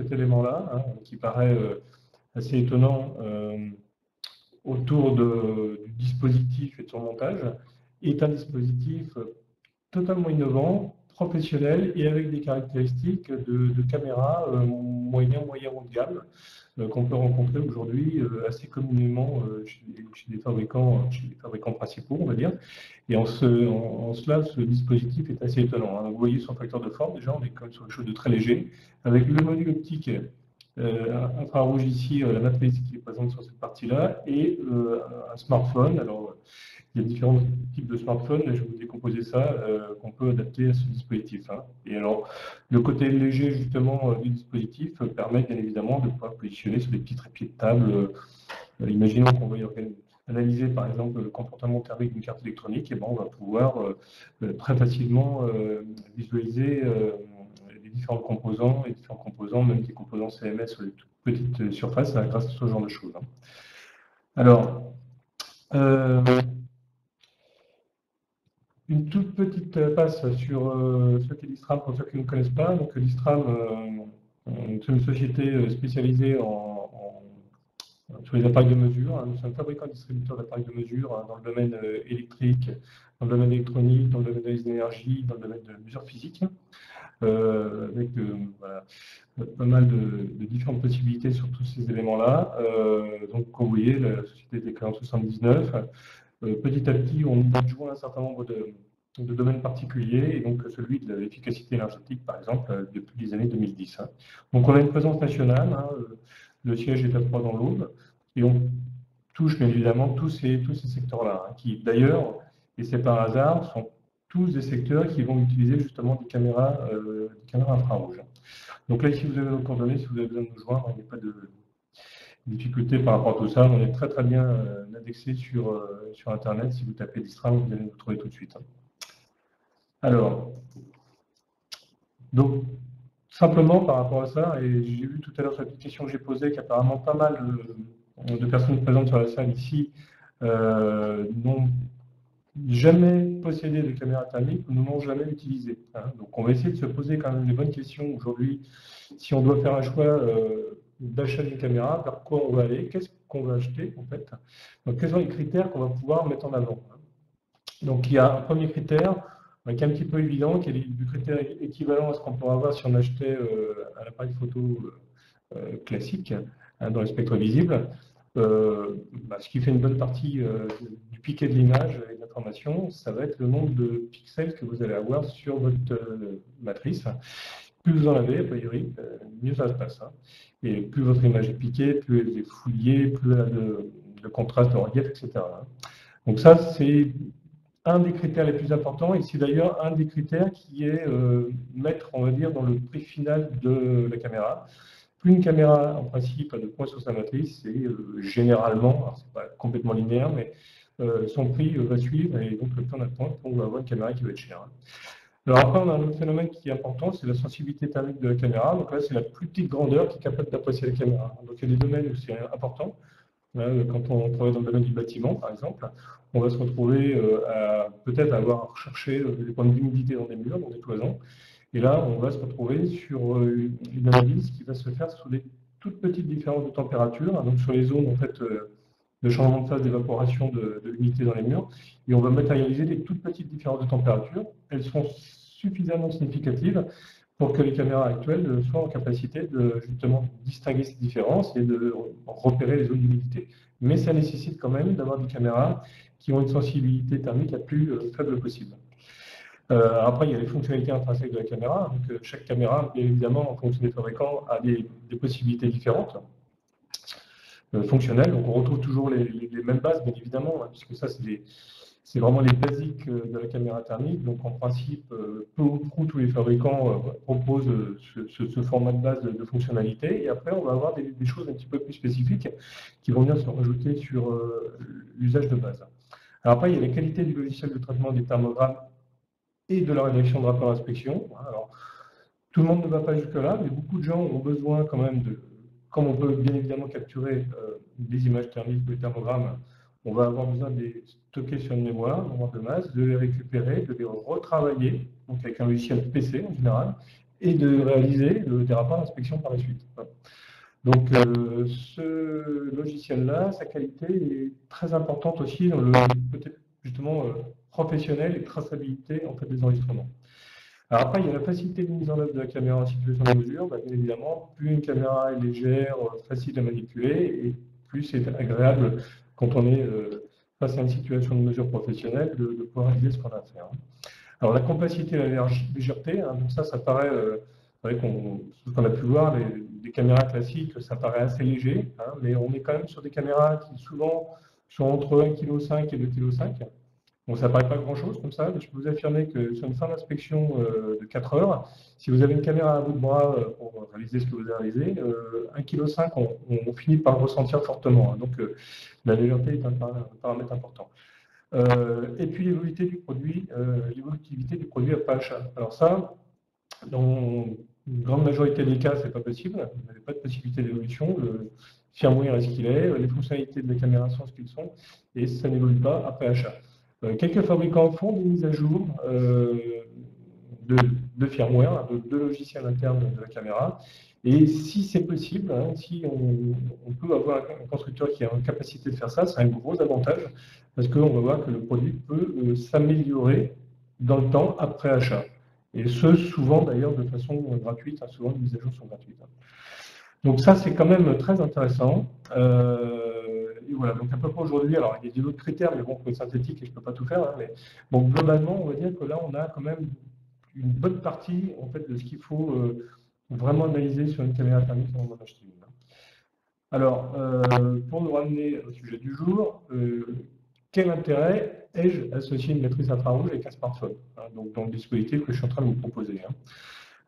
cet élément-là, hein, qui paraît assez étonnant autour du dispositif et de son montage, est un dispositif totalement innovant, professionnel et avec des caractéristiques de caméra moyen haut de gamme qu'on peut rencontrer aujourd'hui assez communément chez les fabricants principaux, on va dire. Et en cela, ce dispositif est assez étonnant, hein. Vous voyez son facteur de forme, déjà, on est quand même sur quelque chose de très léger, avec le module optique infrarouge ici, la matrice qui est présente sur cette partie-là, et un smartphone. Alors, il y a différents types de smartphones, et je vais vous décomposer ça, qu'on peut adapter à ce dispositif, hein. Et alors, le côté léger, justement, du dispositif permet, bien évidemment, de pouvoir positionner sur des petits trépieds de table. Imaginons qu'on va analyser, par exemple, le comportement thermique d'une carte électronique, et ben, on va pouvoir très facilement visualiser les différents composants, même des composants CMS sur les toutes petites surfaces, grâce à ce genre de choses, hein. Alors, une toute petite passe sur ce qu'est l'Istram, pour ceux qui ne connaissent pas. Donc l'Istram, c'est une société spécialisée sur les appareils de mesure, hein. Nous sommes fabricants et distributeurs d'appareils de mesure, hein, dans le domaine électrique, dans le domaine électronique, dans le domaine des énergies, dans le domaine de mesure physique, avec voilà, pas mal de différentes possibilités sur tous ces éléments-là. Donc, comme vous voyez, la société était créée en 1979. Petit à petit, on adjoint un certain nombre de domaines particuliers, et donc celui de l'efficacité énergétique, par exemple, depuis les années 2010, hein. Donc, on a une présence nationale, hein, le siège est à Troyes dans l'Aube, et on touche bien évidemment tous ces secteurs-là, hein, qui d'ailleurs, et c'est par hasard, sont tous des secteurs qui vont utiliser justement des caméras infrarouges. Donc là, ici, vous avez nos coordonnées, si vous avez besoin de nous joindre, il n'y a pas de difficulté par rapport à tout ça. On est très bien indexé sur Internet. Si vous tapez Distram, vous allez nous trouver tout de suite, hein. Alors, donc, simplement par rapport à ça, et j'ai vu tout à l'heure sur la petite question que j'ai posée qu'apparemment pas mal de personnes présentes sur la salle ici n'ont jamais possédé de caméra thermique ou ne l'ont jamais utilisé, hein. Donc on va essayer de se poser quand même les bonnes questions aujourd'hui. Si on doit faire un choix d'achat d'une caméra, vers quoi on va aller, qu'est-ce qu'on va acheter en fait. Donc quels sont les critères qu'on va pouvoir mettre en avant, hein. Donc il y a un premier critère qui est un petit peu évident, qui est du critère équivalent à ce qu'on pourrait avoir si on achetait un appareil photo classique, hein, dans le spectre visible. Ce qui fait une bonne partie du piquet de l'image et de l'information, ça va être le nombre de pixels que vous allez avoir sur votre matrice. Plus vous en avez, a priori, mieux ça se passe, hein. Et plus votre image est piquée, plus elle est fouillée, plus elle a de contraste, de relief, etc., hein. Donc ça, c'est un des critères les plus importants, et c'est d'ailleurs un des critères qui est mettre, on va dire, dans le prix final de la caméra. Plus une caméra, en principe, a de points sur sa matrice, c'est généralement, c'est pas complètement linéaire, mais son prix va suivre, et donc le plus on a de points, on va avoir une caméra qui va être chère, hein. Alors après, on a un autre phénomène qui est important, c'est la sensibilité thermique de la caméra. Donc là, c'est la plus petite grandeur qui est capable d'apprécier la caméra. Donc il y a des domaines où c'est important. Quand on travaille dans le domaine du bâtiment, par exemple, on va se retrouver peut-être à avoir recherché des points d'humidité dans des murs, dans des cloisons. Et là, on va se retrouver sur une analyse qui va se faire sur des toutes petites différences de température, hein, donc sur les zones en fait, de changement de phase d'évaporation de l'humidité dans les murs. Et on va matérialiser des toutes petites différences de température. Elles seront suffisamment significatives pour que les caméras actuelles soient en capacité de justement distinguer ces différences et de repérer les zones d'humidité. Mais ça nécessite quand même d'avoir des caméras qui ont une sensibilité thermique la plus faible possible. Après, il y a les fonctionnalités intrinsèques de la caméra. Donc, chaque caméra, bien évidemment, en fonction des fabricants, a des possibilités différentes, fonctionnelles. Donc, on retrouve toujours les mêmes bases, bien évidemment, hein, puisque ça, c'est vraiment les basiques de la caméra thermique. Donc, en principe, peu ou prou, tous les fabricants proposent ce format de base de fonctionnalité. Et après, on va avoir des choses un petit peu plus spécifiques qui vont venir se rajouter sur l'usage de base. Alors après, il y a les qualités du logiciel de traitement des thermogrammes et de la rédaction de rapport d'inspection. Alors, tout le monde ne va pas jusque-là, mais beaucoup de gens ont besoin quand même comme on peut bien évidemment capturer des images thermiques ou des thermogrammes, on va avoir besoin de les stocker sur une mémoire de masse, de les récupérer, de les retravailler, donc avec un logiciel PC en général, et de réaliser des rapports d'inspection par la suite. Voilà. Donc ce logiciel-là, sa qualité est très importante aussi dans le côté justement professionnel et traçabilité en fait, des enregistrements. Alors après, il y a la facilité de mise en œuvre de la caméra en situation de mesure. Bah, bien évidemment, plus une caméra est légère, facile à manipuler, et plus c'est agréable quand on est face à une situation de mesure professionnelle de pouvoir réaliser ce qu'on a à faire. Alors la compacité et la légèreté, hein, donc ça paraît, c'est vrai ce qu'on a pu voir, les caméras classiques, ça paraît assez léger, hein, mais on est quand même sur des caméras qui souvent sont entre 1,5 kg et 2,5 kg. Bon, ça ne paraît pas grand-chose comme ça, mais je peux vous affirmer que sur une fin d'inspection de 4 heures, si vous avez une caméra à bout de bras pour réaliser ce que vous avez réalisé, 1,5 kg, on finit par le ressentir fortement. Hein, donc la légèreté est un paramètre important. Et puis l'évolutivité du produit après achat. Alors ça, dans une grande majorité des cas, c'est pas possible. Vous n'avez pas de possibilité d'évolution. Le firmware est ce qu'il est, les fonctionnalités de la caméra sont ce qu'ils sont, et ça n'évolue pas après achat. Quelques fabricants font des mises à jour de firmware, de logiciels internes de la caméra. Et si c'est possible, hein, si on peut avoir un constructeur qui a une capacité de faire ça, c'est un gros avantage parce qu'on va voir que le produit peut s'améliorer dans le temps après achat. Et ce, souvent d'ailleurs de façon gratuite, hein, souvent les mises à jour sont gratuites. Donc ça, c'est quand même très intéressant. Et voilà, donc à peu près aujourd'hui, alors il y a d'autres critères, mais bon, c'est synthétique et je ne peux pas tout faire. Hein, mais bon, globalement, on va dire que là, on a quand même une bonne partie en fait, de ce qu'il faut vraiment analyser sur une caméra thermique avant d'en acheter une. Alors, pour nous ramener au sujet du jour, quel intérêt ai-je associé une matrice infrarouge avec un smartphone, hein, donc dans le dispositif que je suis en train de vous proposer. Hein.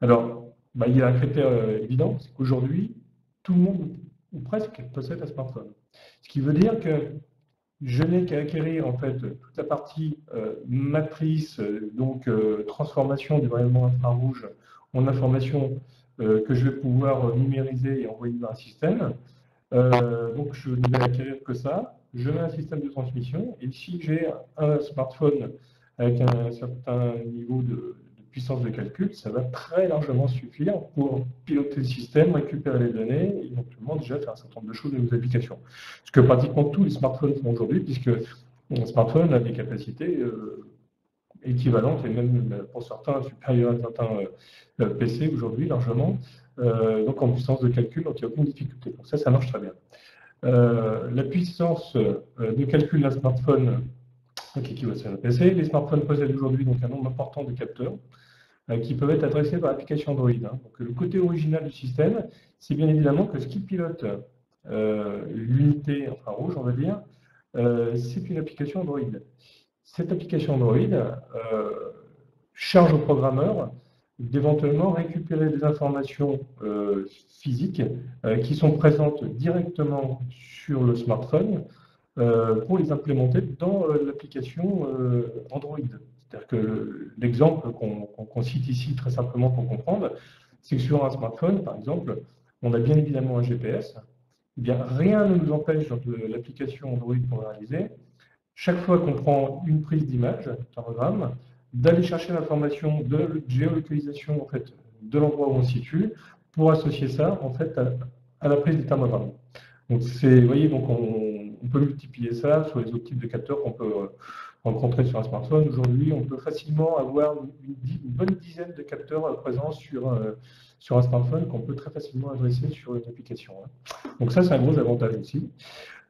Alors, bah, il y a un critère évident, c'est qu'aujourd'hui, tout le monde, ou presque, possède un smartphone. Ce qui veut dire que je n'ai qu'à acquérir en fait toute la partie matrice, donc transformation du rayonnement infrarouge en information que je vais pouvoir numériser et envoyer dans un système. Donc je ne vais acquérir que ça. Je mets un système de transmission et si j'ai un smartphone avec un certain niveau de puissance de calcul, ça va très largement suffire pour piloter le système, récupérer les données et éventuellement déjà faire un certain nombre de choses de nos applications. Ce que pratiquement tous les smartphones font aujourd'hui, puisque un smartphone a des capacités équivalentes et même pour certains supérieures à certains PC aujourd'hui largement. Donc en puissance de calcul, donc il n'y a aucune difficulté. Donc ça marche très bien. La puissance de calcul d'un smartphone qui équivaut à un PC, les smartphones possèdent aujourd'hui donc un nombre important de capteurs qui peuvent être adressés par l'application Android. Hein. Donc, le côté original du système, c'est bien évidemment que ce qui pilote l'unité infrarouge, on va dire, c'est une application Android. Cette application Android charge au programmeur d'éventuellement récupérer des informations physiques qui sont présentes directement sur le smartphone pour les implémenter dans l'application Android. C'est-à-dire que l'exemple qu'on cite ici très simplement pour comprendre, c'est que sur un smartphone, par exemple, on a bien évidemment un GPS. Eh bien, rien ne nous empêche dans l'application Android pour le réaliser, chaque fois qu'on prend une prise d'image, thermogramme, d'aller chercher l'information de géolocalisation en fait, de l'endroit où on se situe pour associer ça en fait, à la prise du thermogramme. Donc, vous voyez, donc on peut multiplier ça sur les autres types de capteurs qu'on peut rencontrer sur un smartphone. Aujourd'hui, on peut facilement avoir une bonne dizaine de capteurs présents sur un smartphone qu'on peut très facilement adresser sur une application. Hein. Donc ça, c'est un gros avantage aussi.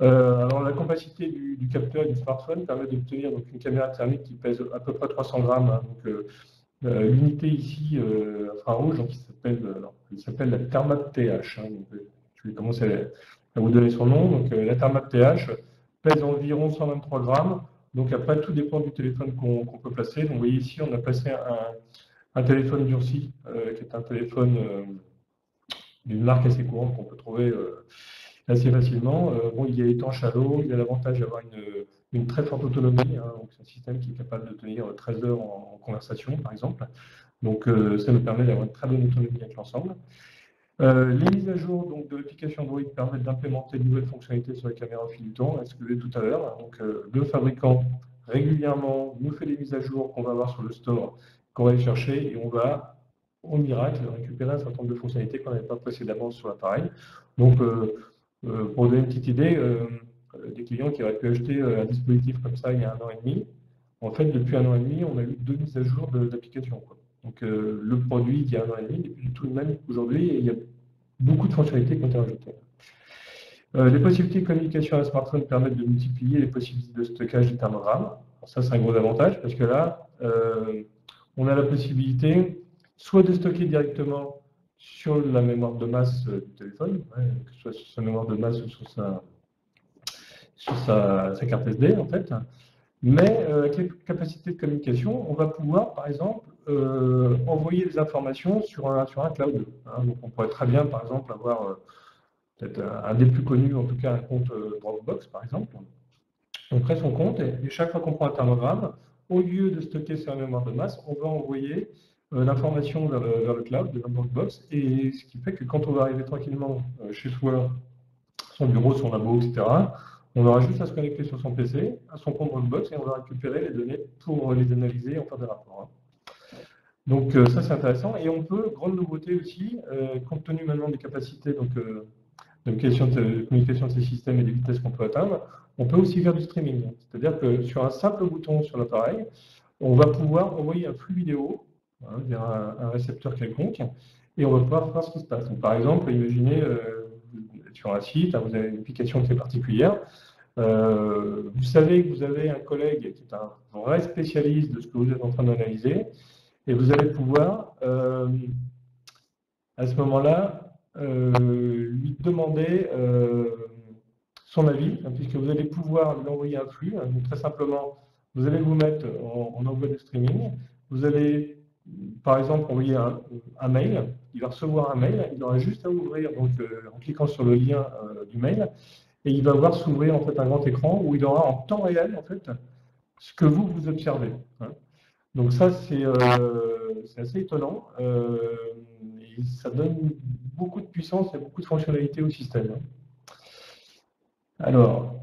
Alors la capacité du capteur et du smartphone permet d'obtenir une caméra thermique qui pèse à peu près 300 grammes. Hein, donc l'unité ici infrarouge, donc, il s'appelle la Thermat TH. Hein, donc, je vais commencer à vous donner son nom. Donc la Thermat TH pèse environ 123 grammes. Donc après, tout dépend du téléphone qu'on peut placer. Donc vous voyez ici, on a placé un téléphone durci, qui est un téléphone d'une marque assez courante qu'on peut trouver assez facilement. Bon, il est étanche à l'eau, il a l'avantage d'avoir une très forte autonomie. Hein, donc c'est un système qui est capable de tenir 13 heures en conversation, par exemple. Donc ça nous permet d'avoir une très bonne autonomie avec l'ensemble. Les mises à jour donc, de l'application Android permettent d'implémenter de nouvelles fonctionnalités sur les caméras au fil du temps, ce que je disais tout à l'heure. Donc le fabricant régulièrement nous fait des mises à jour qu'on va avoir sur le store, qu'on va aller chercher et on va au miracle, récupérer un certain nombre de fonctionnalités qu'on n'avait pas précédemment sur l'appareil. Donc, pour donner une petite idée, des clients qui auraient pu acheter un dispositif comme ça il y a 1 an et demi, en fait, depuis 1 an et demi, on a eu 2 mises à jour d'applications. Donc, le produit il y a 1 an et demi n'est plus du tout le même qu'aujourd'hui, et il y a beaucoup de fonctionnalités qui ont été rajoutées. Les possibilités de communication à un smartphone permettent de multiplier les possibilités de stockage des thermogrammes. Ça, c'est un gros avantage parce que là, on a la possibilité soit de stocker directement sur la mémoire de masse du téléphone, que ce soit sur sa mémoire de masse ou sur sa carte SD, en fait. Mais avec les capacités de communication, on va pouvoir, par exemple, envoyer des informations sur un cloud. Donc, on pourrait très bien, par exemple, avoir peut-être un des plus connus, en tout cas un compte Dropbox, par exemple. On crée son compte et chaque fois qu'on prend un thermogramme, au lieu de stocker sur la mémoire de masse, on va envoyer l'information vers le cloud, de la Dropbox, et ce qui fait que quand on va arriver tranquillement chez soi, son bureau, son labo, etc., on aura juste à se connecter sur son PC, à son compte Dropbox, et on va récupérer les données pour les analyser et en faire des rapports. Donc ça, c'est intéressant. Et on peut, grande nouveauté aussi, compte tenu maintenant des capacités de communication de ces systèmes et des vitesses qu'on peut atteindre, on peut aussi faire du streaming. C'est-à-dire que sur un simple bouton sur l'appareil, on va pouvoir envoyer un flux vidéo vers un récepteur quelconque, et on va pouvoir voir ce qui se passe. Donc, par exemple, imaginez sur un site, vous avez une application qui est particulière, vous savez que vous avez un collègue qui est un vrai spécialiste de ce que vous êtes en train d'analyser, et vous allez pouvoir, à ce moment-là, lui demander son avis, puisque vous allez pouvoir lui envoyer un flux. Donc, très simplement, vous allez vous mettre en envoi de streaming. Vous allez, par exemple, envoyer un mail. Il va recevoir un mail. Il aura juste à ouvrir donc, en cliquant sur le lien du mail. Et il va voir s'ouvrir en fait, un grand écran où il aura en temps réel en fait, ce que vous observez. Donc ça, c'est assez étonnant. Et ça donne beaucoup de puissance et beaucoup de fonctionnalités au système. Alors,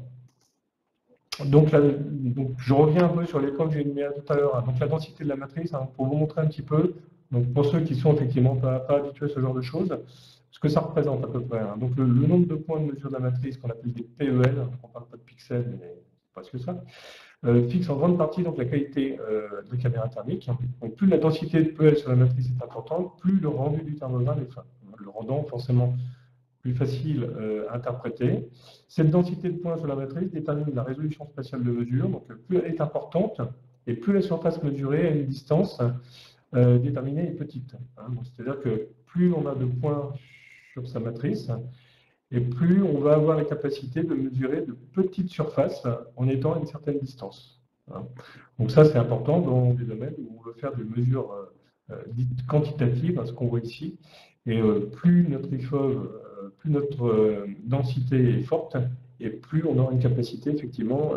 donc je reviens un peu sur les points que j'ai énumérés tout à l'heure. Donc la densité de la matrice, pour vous montrer un petit peu, donc pour ceux qui sont effectivement pas habitués à ce genre de choses, ce que ça représente à peu près. Donc le nombre de points de mesure de la matrice qu'on appelle des PEL, on ne parle pas de pixels, mais presque ça, fixe en grande partie donc, la qualité de la caméra thermique. Donc, plus la densité de PEL sur la matrice est importante, plus le rendu du thermogramme est fin, le rendant forcément plus facile à interpréter. Cette densité de points sur la matrice détermine la résolution spatiale de mesure. Donc, plus elle est importante et plus la surface mesurée à une distance déterminée est petite. C'est-à-dire que plus on a de points sur sa matrice, et plus on va avoir la capacité de mesurer de petites surfaces en étant à une certaine distance. Donc ça, c'est important dans des domaines où on veut faire des mesures dites quantitatives, ce qu'on voit ici. Et plus notre IFOV, plus notre densité est forte, et plus on aura une capacité, effectivement,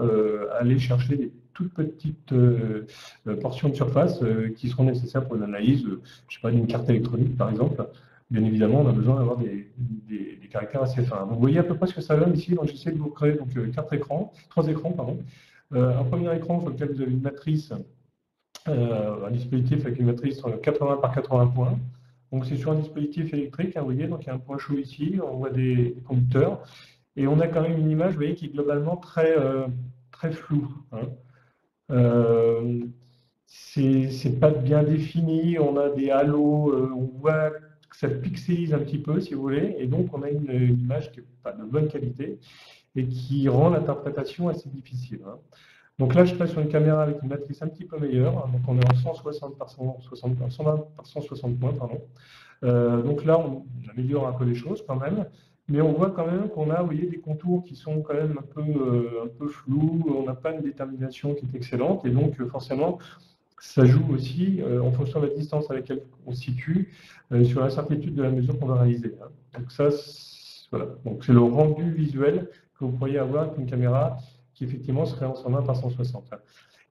à aller chercher des toutes petites portions de surface qui seront nécessaires pour une analyse, je ne sais pas, d'une carte électronique, par exemple. Bien évidemment, on a besoin d'avoir des caractères assez fins. Donc, vous voyez à peu près ce que ça donne ici. J'essaie de vous créer donc, trois écrans. Un premier écran sur lequel vous avez une matrice, un dispositif avec une matrice 80 par 80 points. Donc c'est sur un dispositif électrique, vous voyez, donc il y a un point chaud ici, on voit des conducteurs, et on a quand même une image, vous voyez, qui est globalement très floue. C'est pas bien défini, on a des halos, on voit que ça pixelise un petit peu, si vous voulez, et donc on a une image qui n'est pas de bonne qualité et qui rend l'interprétation assez difficile. Donc là, je passe sur une caméra avec une matrice un petit peu meilleure, donc on est en 160 par 160, 120 par 160 points, pardon. Donc là, on améliore un peu les choses quand même, mais on voit quand même qu'on a, vous voyez, des contours qui sont quand même un peu flous, on n'a pas une détermination qui est excellente, et donc forcément, ça joue aussi en fonction de la distance à laquelle on se situe sur l'incertitude de la mesure qu'on va réaliser. Donc ça, voilà. Donc c'est le rendu visuel que vous pourriez avoir avec une caméra qui effectivement serait en 120 par 160.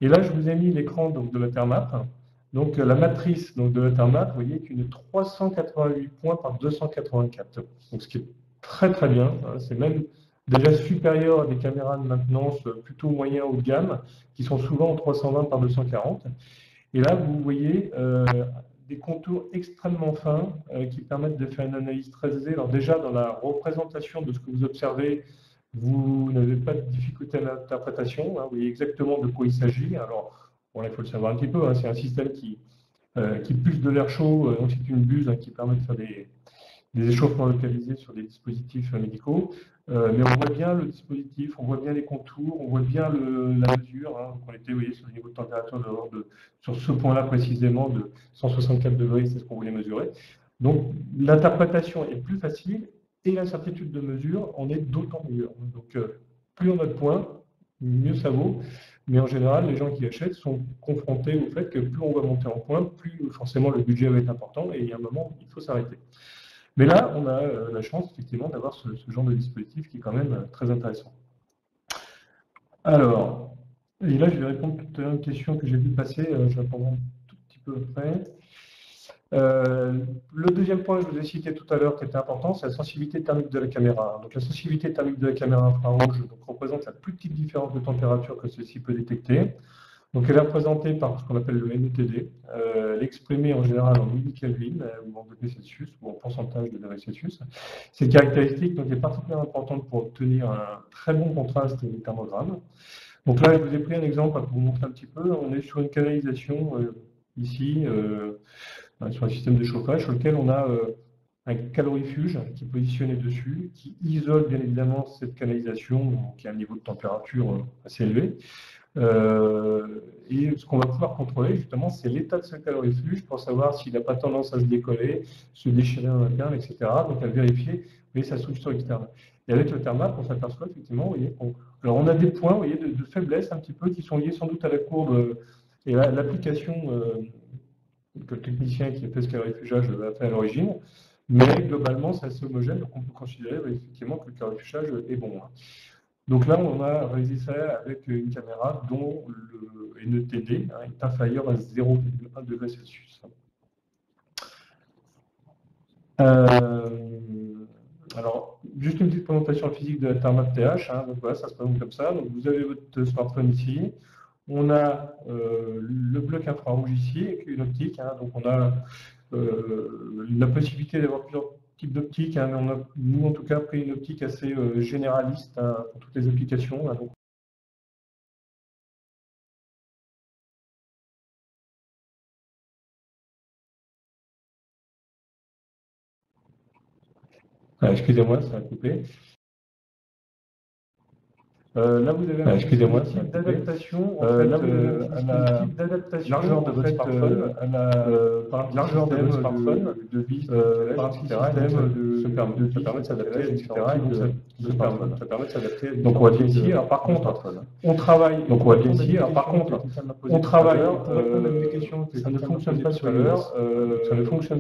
Et là, je vous ai mis l'écran de la Thermap. Donc la matrice de la Thermap, vous voyez, est une 388 points par 284. Donc ce qui est très très bien. C'est même déjà supérieur à des caméras de maintenance plutôt moyen haut de gamme, qui sont souvent en 320 par 240. Et là, vous voyez des contours extrêmement fins qui permettent de faire une analyse très aisée. Alors déjà, dans la représentation de ce que vous observez, vous n'avez pas de difficulté à l'interprétation, hein, vous voyez exactement de quoi il s'agit. Alors, bon, là, il faut le savoir un petit peu, hein, c'est un système qui pulse de l'air chaud, donc c'est une buse hein, qui permet de faire des échauffements localisés sur des dispositifs médicaux. Mais on voit bien le dispositif, on voit bien les contours, on voit bien la mesure. Hein, donc on était, vous voyez, sur le niveau de température sur ce point-là précisément de 164 degrés, c'est ce qu'on voulait mesurer. Donc l'interprétation est plus facile et la certitude de mesure en est d'autant meilleure. Donc plus on a de points, mieux ça vaut. Mais en général, les gens qui achètent sont confrontés au fait que plus on va monter en points, plus forcément le budget va être important et il y a un moment où il faut s'arrêter. Mais là, on a la chance effectivement d'avoir ce genre de dispositif qui est quand même très intéressant. Alors, et là je vais répondre à une question que j'ai vu passer, je vais répondre un tout petit peu après. Le deuxième point que je vous ai cité tout à l'heure qui était important, c'est la sensibilité thermique de la caméra. Donc la sensibilité thermique de la caméra infrarouge représente la plus petite différence de température que celle-ci peut détecter. Donc elle est représentée par ce qu'on appelle le NETD. Elle est exprimée en général en millikelvin ou en degrés Celsius ou en pourcentage de degrés Celsius. Cette caractéristique donc, est particulièrement importante pour obtenir un très bon contraste des thermogrammes. Donc là, je vous ai pris un exemple pour vous montrer un petit peu. On est sur une canalisation ici, sur un système de chauffage sur lequel on a un calorifuge qui est positionné dessus, qui isole bien évidemment cette canalisation qui a un niveau de température assez élevé. Et ce qu'on va pouvoir contrôler justement, c'est l'état de ce calorifuge pour savoir s'il n'a pas tendance à se décoller, se déchirer en interne, etc. Donc à vérifier sa structure externe. Et avec le thermap, on s'aperçoit effectivement, vous voyez, alors on a des points, vous voyez, de faiblesse un petit peu qui sont liés sans doute à la courbe et à l'application que le technicien qui a fait ce calorifugage a fait à l'origine. Mais globalement, c'est assez homogène, donc on peut considérer effectivement que le calorifugage est bon. Hein. Donc là, on a réalisé ça avec une caméra dont le NETD est inférieur à 0,1 degré Celsius. Alors, juste une petite présentation physique de la Thermap TH. Hein, donc voilà, ça se présente comme ça. Donc vous avez votre smartphone ici. On a le bloc infrarouge ici avec une optique. Hein, donc on a la possibilité d'avoir plusieurs types d'optiques, hein, mais on a, nous en tout cas, pris une optique assez généraliste hein, pour toutes les applications. Hein, donc, excusez-moi, ça a coupé. Là, vous avez un excusez-moi, type d'adaptation à la largeur de votre smartphone, par un largeur de votre smartphone, de vis, par un système ça permet de s'adapter à différents types de smartphones. Ça permet de s'adapter. Donc on voit bien ici. Alors par contre, on travaille. Donc on voit bien ici. Alors par contre, on travaille. Ça ne fonctionne pas sur iOS. Ça ne fonctionne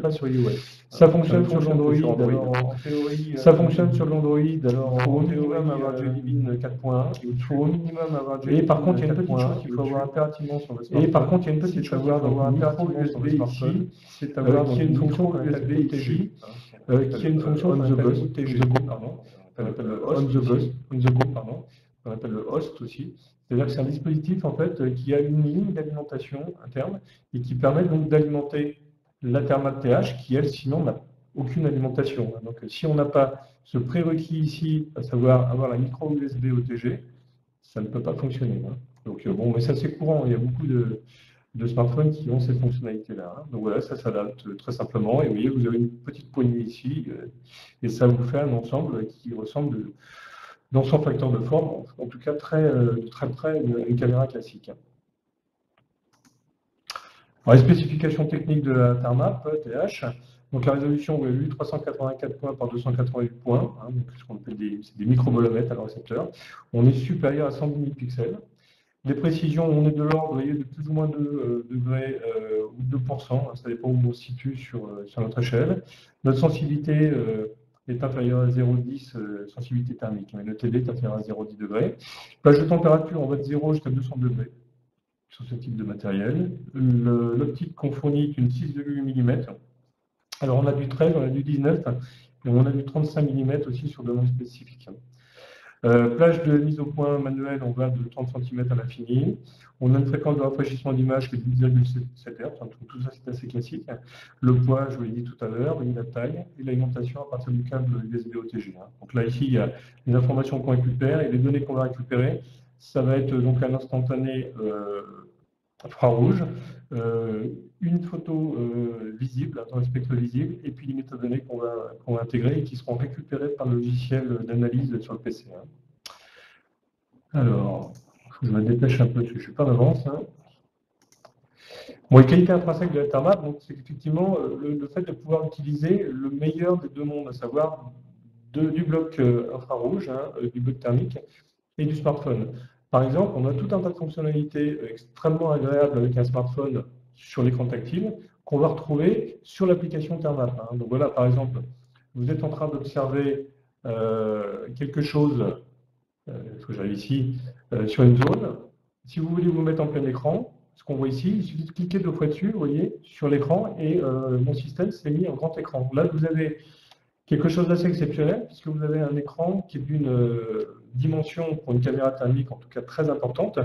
pas sur iOS. Ça fonctionne sur l'Android. En théorie, ça fonctionne sur l'Android. Alors en théorie, avoir Jelly Bean 4.1. Il faut au minimum avoir Jelly Bean. Et par contre, il y a une petite chose qu'il faut avoir impérativement sur le smartphone. Et par contre, il y a une petite chose qu'il faut avoir impérativement sur le smartphone, c'est avoir qui est une fonction USB ici, qui est une fonction on the go, pardon, on appelle le on appelle le host aussi. C'est-à-dire que c'est un dispositif en fait qui a une ligne d'alimentation interne et qui permet donc d'alimenter la Thermap TH qui elle sinon n'a aucune alimentation. Donc si on n'a pas ce prérequis ici, à savoir avoir la micro USB OTG, ça ne peut pas fonctionner. Hein. Donc bon, mais ça c'est courant, il y a beaucoup de smartphones qui ont cette fonctionnalité-là. Hein. Donc voilà, ça s'adapte très simplement. Et vous voyez, vous avez une petite poignée ici, et ça vous fait un ensemble qui ressemble dans son facteur de forme, en tout cas très près d'une caméra classique. Alors, les spécifications techniques de la Thermap TH. Donc la résolution, vous avez vu, 384 points par 288 points, hein, donc ce qu'on appelle des microbolomètres à le récepteur. On est supérieur à 110 000 pixels. Les précisions, on est de l'ordre de plus ou moins 2 degrés ou 2%, ça dépend où on se situe sur notre échelle. Notre sensibilité est inférieure à 0,10 sensibilité thermique, mais le TD est inférieur à 0,10 degrés. Plage de température, on va de 0 jusqu'à 200 degrés sur ce type de matériel. L'optique qu'on fournit est une 6,8 mm. Alors on a du 13, on a du 19 et on a du 35 mm aussi sur demande spécifique. Plage de mise au point manuelle, on va de 30 cm à l'infini. On a une fréquence de rafraîchissement d'image qui est de 10,7 Hz. Donc tout ça, c'est assez classique. Le poids, je vous l'ai dit tout à l'heure, et la taille, et l'alimentation à partir du câble USB OTG. Donc là, ici, il y a les informations qu'on récupère et les données qu'on va récupérer. Ça va être donc un instantané infrarouge, une photo visible, dans le spectre visible, et puis les métadonnées qu'on va intégrer et qui seront récupérées par le logiciel d'analyse sur le PC. Alors, je me dépêche un peu parce que je ne suis pas en avance. Bon, les qualités intrinsèques de la Thermap, c'est effectivement le fait de pouvoir utiliser le meilleur des deux mondes, à savoir du bloc infrarouge, du bloc thermique, et du smartphone. Par exemple, on a tout un tas de fonctionnalités extrêmement agréables avec un smartphone sur l'écran tactile qu'on va retrouver sur l'application Thermap. Donc voilà, par exemple, vous êtes en train d'observer quelque chose, il faut que j'aille ici, sur une zone. Si vous voulez vous mettre en plein écran, ce qu'on voit ici, il suffit de cliquer 2 fois dessus, vous voyez, sur l'écran, et mon système s'est mis en grand écran. Là, vous avez quelque chose d'assez exceptionnel, puisque vous avez un écran qui est d'une dimension pour une caméra thermique, en tout cas très importante,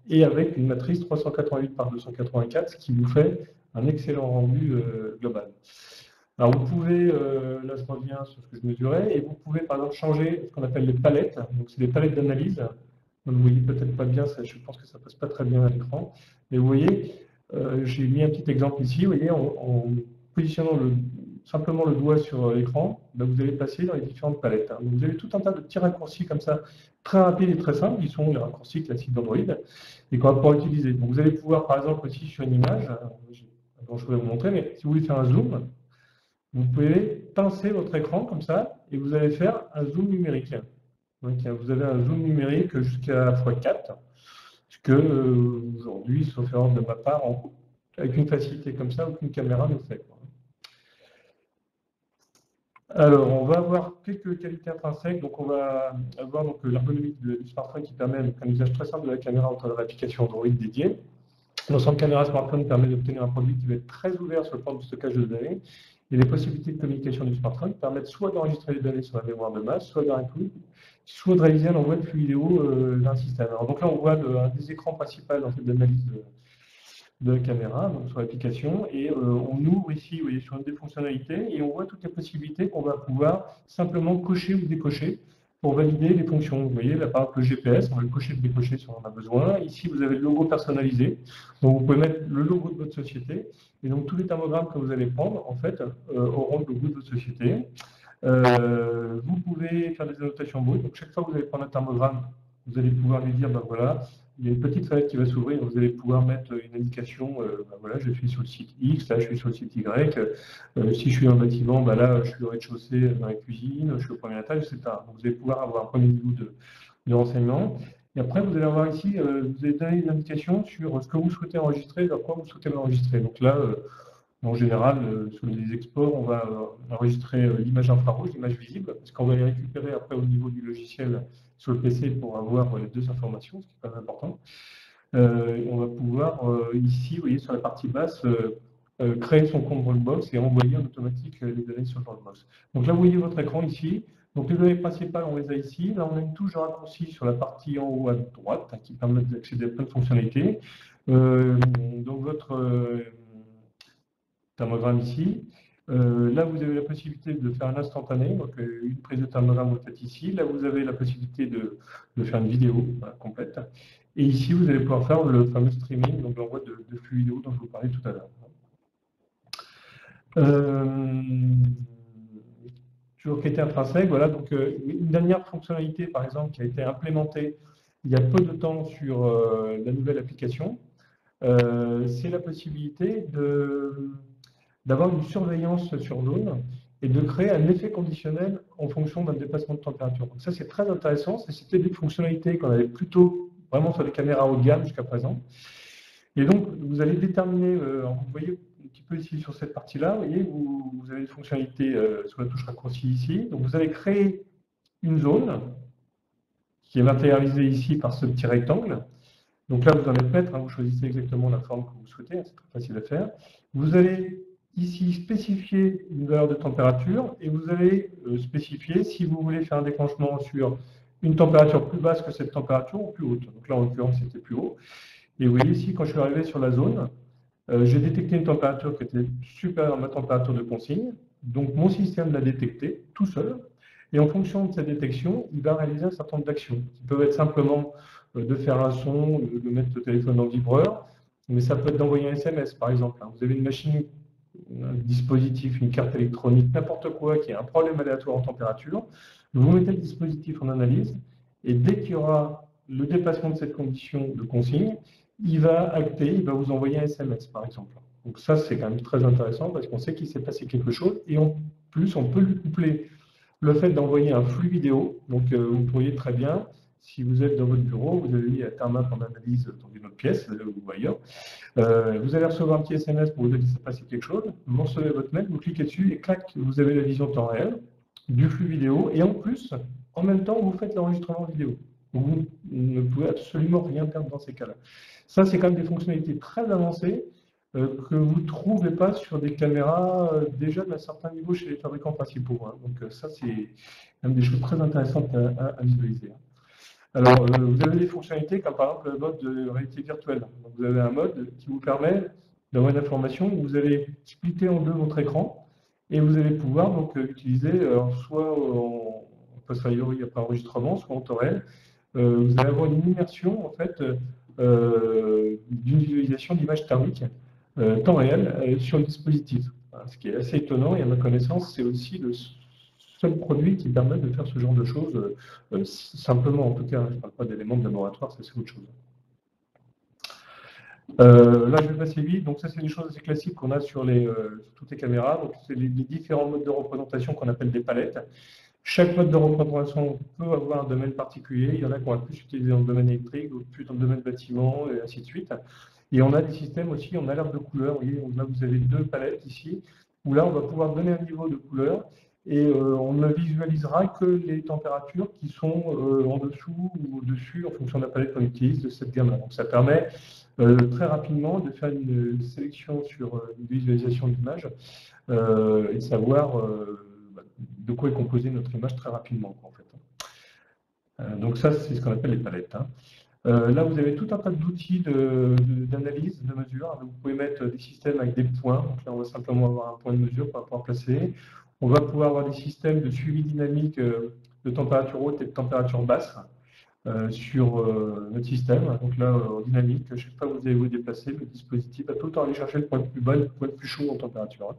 et avec une matrice 388 par 284, ce qui vous fait un excellent rendu global. Alors vous pouvez, là je reviens sur ce que je mesurais, et vous pouvez par exemple changer ce qu'on appelle les palettes. Donc c'est des palettes d'analyse. Vous ne voyez peut-être pas bien, je pense que ça ne passe pas très bien à l'écran. Mais vous voyez, j'ai mis un petit exemple ici. Vous voyez, en positionnant simplement le doigt sur l'écran, vous allez passer dans les différentes palettes. Donc vous avez tout un tas de petits raccourcis comme ça, très rapides et très simples, qui sont les raccourcis classiques d'Android, et qu'on va pouvoir utiliser. Donc vous allez pouvoir, par exemple, aussi sur une image, dont je vais vous montrer, mais si vous voulez faire un zoom, vous pouvez pincer votre écran comme ça, et vous allez faire un zoom numérique. Donc, vous avez un zoom numérique jusqu'à x4, ce que aujourd'hui, sauf erreur de ma part, avec une facilité comme ça, aucune caméra ne fait. Alors, on va avoir quelques qualités intrinsèques. Donc, on va avoir l'ergonomie du smartphone qui permet un usage très simple de la caméra au travers de l'application Android dédiée. L'ensemble caméra smartphone permet d'obtenir un produit qui va être très ouvert sur le plan du stockage de données. Et les possibilités de communication du smartphone permettent soit d'enregistrer les données sur la mémoire de masse, soit soit de réaliser un envoi de flux vidéo d'un système. Alors, donc là, on voit un des écrans principaux d'analyse de la caméra, donc sur l'application, et on ouvre ici, vous voyez, sur une des fonctionnalités, et on voit toutes les possibilités qu'on va pouvoir simplement cocher ou décocher pour valider les fonctions. Vous voyez, là, par exemple, le GPS, on va le cocher ou décocher si on en a besoin. Ici, vous avez le logo personnalisé, donc vous pouvez mettre le logo de votre société, et donc tous les thermogrammes que vous allez prendre, en fait, auront le logo de votre société. Vous pouvez faire des annotations brutes, donc chaque fois que vous allez prendre un thermogramme, vous allez pouvoir lui dire, ben voilà, il y a une petite fenêtre qui va s'ouvrir, vous allez pouvoir mettre une indication, ben voilà, je suis sur le site X, là je suis sur le site Y, si je suis dans un bâtiment, ben là je suis au rez-de-chaussée dans la cuisine, je suis au premier étage, etc. Donc, vous allez pouvoir avoir un premier niveau de renseignement. Et après, vous allez avoir ici, vous allez donner une indication sur ce que vous souhaitez enregistrer, vers quoi vous souhaitez l'enregistrer. Donc là, en général, sur les exports, on va enregistrer l'image infrarouge, l'image visible, parce qu'on va les récupérer après au niveau du logiciel sur le PC pour avoir les deux informations, ce qui est pas important. On va pouvoir ici, vous voyez, sur la partie basse, créer son compte Dropbox et envoyer en automatique les données sur Dropbox. Donc là, vous voyez votre écran ici. Donc les données principales, on les a ici. Là, on a une touche de raccourci sur la partie en haut à droite qui permet d'accéder à plein de fonctionnalités. Donc votre thermogramme ici. Là, vous avez la possibilité de faire un instantané, donc une prise de thermogramme, vous faites ici. Là, vous avez la possibilité de faire une vidéo complète. Et ici, vous allez pouvoir faire le fameux streaming, donc l'envoi de flux vidéo dont je vous parlais tout à l'heure. Toujours qualité intrinsèque, voilà. Donc, une dernière fonctionnalité, par exemple, qui a été implémentée il y a peu de temps sur la nouvelle application, c'est la possibilité d'avoir une surveillance sur zone et de créer un effet conditionnel en fonction d'un dépassement de température. Donc ça, c'est très intéressant. C'était une fonctionnalité qu'on avait plutôt vraiment sur les caméras haut de gamme jusqu'à présent. Et donc, vous allez déterminer, vous voyez un petit peu ici sur cette partie-là, vous voyez, vous avez une fonctionnalité sur la touche raccourci ici. Donc, vous allez créer une zone qui est matérialisée ici par ce petit rectangle. Donc là, vous en êtes maître, vous choisissez exactement la forme que vous souhaitez, c'est très facile à faire. Vous allez ici spécifier une valeur de température et vous allez spécifier si vous voulez faire un déclenchement sur une température plus basse que cette température ou plus haute. Donc là, en l'occurrence, c'était plus haut. Et vous voyez ici, quand je suis arrivé sur la zone, j'ai détecté une température qui était supérieure à ma température de consigne. Donc mon système l'a détecté tout seul. Et en fonction de cette détection, il va réaliser un certain nombre d'actions, qui peuvent être simplement de faire un son, de mettre le téléphone en vibreur, mais ça peut être d'envoyer un SMS, par exemple. Vous avez une machine, un dispositif, une carte électronique, n'importe quoi, qui a un problème aléatoire en température. Vous mettez le dispositif en analyse, et dès qu'il y aura le dépassement de cette condition de consigne, il va acter, il va vous envoyer un SMS, par exemple. Donc ça, c'est quand même très intéressant parce qu'on sait qu'il s'est passé quelque chose et en plus, on peut lui coupler le fait d'envoyer un flux vidéo. Donc vous pourriez très bien, si vous êtes dans votre bureau, vous avez mis Thermap en analyse dans une autre pièce ou ailleurs, vous allez recevoir un petit SMS pour vous dire qu'il s'est passé quelque chose, vous recevez votre mail, vous cliquez dessus et clac, vous avez la vision temps réel du flux vidéo et en plus, en même temps, vous faites l'enregistrement vidéo. Vous ne pouvez absolument rien perdre dans ces cas-là. Ça, c'est quand même des fonctionnalités très avancées que vous ne trouvez pas sur des caméras déjà d'un certain niveau chez les fabricants principaux. Donc ça, c'est quand même des choses très intéressantes à visualiser. Alors, vous avez des fonctionnalités comme par exemple le mode de réalité virtuelle. Donc, vous avez un mode qui vous permet d'avoir une information où vous allez splitter en deux votre écran et vous allez pouvoir donc utiliser soit en post-priori après enregistrement, soit en temps réel. Vous allez avoir une immersion en fait d'une visualisation d'images thermiques temps réel sur le dispositif. Ce qui est assez étonnant et à ma connaissance, c'est aussi le seul produit qui permet de faire ce genre de choses simplement, en tout cas. Je ne parle pas d'éléments de laboratoire, ça c'est autre chose. Là, je vais passer vite. Donc, ça, c'est des choses assez classiques qu'on a sur toutes les caméras. Donc, c'est les différents modes de représentation qu'on appelle des palettes. Chaque mode de représentation peut avoir un domaine particulier. Il y en a qu'on va plus utiliser dans le domaine électrique, d'autres plus dans le domaine bâtiment, et ainsi de suite. Et on a des systèmes aussi en alerte de couleur. Vous voyez, là, vous avez deux palettes ici, où là, on va pouvoir donner un niveau de couleur et on ne visualisera que les températures qui sont en dessous ou au-dessus en fonction de la palette qu'on utilise de cette gamme-là. Donc, ça permet très rapidement de faire une sélection sur une visualisation d'image et de savoir de quoi est composée notre image très rapidement, en fait. Donc ça, c'est ce qu'on appelle les palettes. Là, vous avez tout un tas d'outils d'analyse, de mesure. Vous pouvez mettre des systèmes avec des points. Donc là, on va simplement avoir un point de mesure pour pouvoir placer. On va pouvoir avoir des systèmes de suivi dynamique de température haute et de température basse sur notre système. Donc là, en dynamique, chaque fois que vous allez vous déplacer, le dispositif va tout le temps aller chercher le point le plus bas et le point le plus chaud en température.